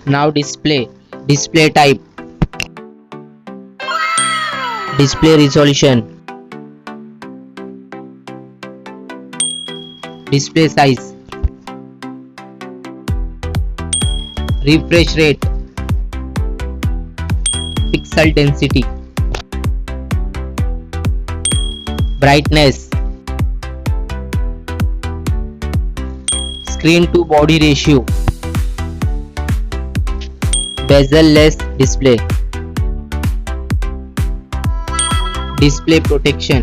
Now display type, display resolution, display size, refresh rate, pixel density, brightness, screen to body ratio, bezel-less display, display protection.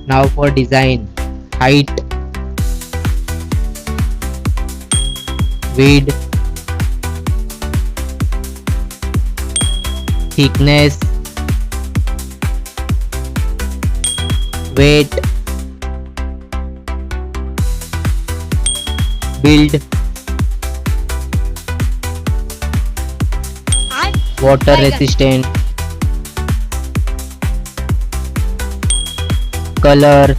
Now for design, height, width, thickness, weight, build, water resistant, color.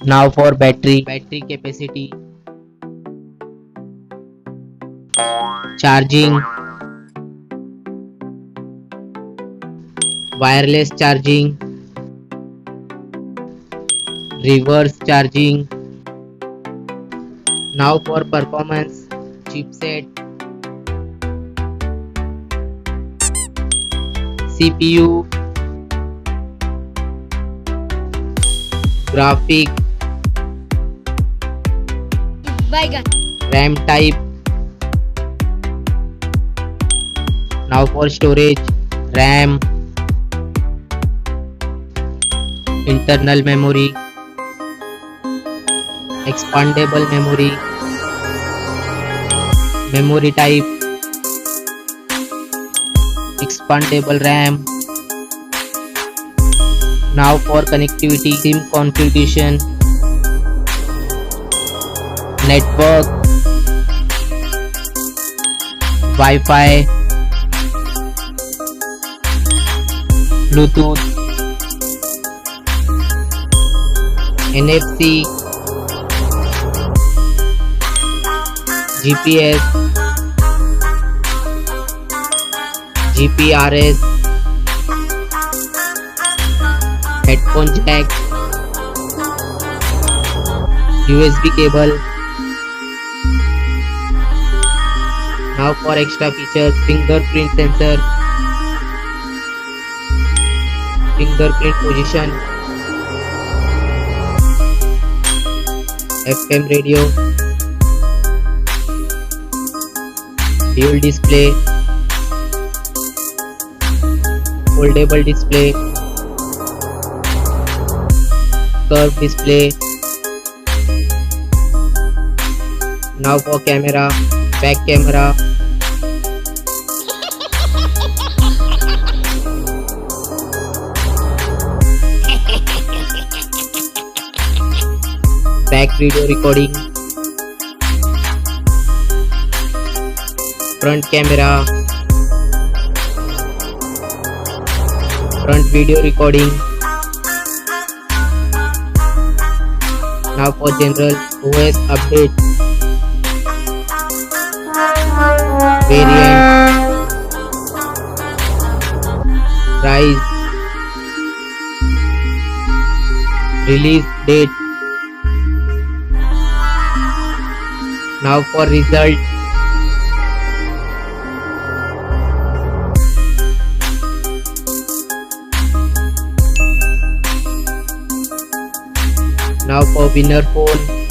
Now for battery capacity, charging, wireless charging, reverse charging. Now for performance, chipset, CPU, graphic, RAM type. Now for storage, RAM, internal memory, expandable memory, memory type, expandable RAM. Now for connectivity, SIM configuration, network, Wi-Fi, Bluetooth, NFC, GPS, GPRS, headphone jack, USB cable. Now for extra features, fingerprint sensor, fingerprint position, FM radio, dual display, foldable display, curved display. Now for camera, back camera, back video recording, front camera, front video recording. Now for general OS update, variant, price, release date. Now for result, now for winner phone,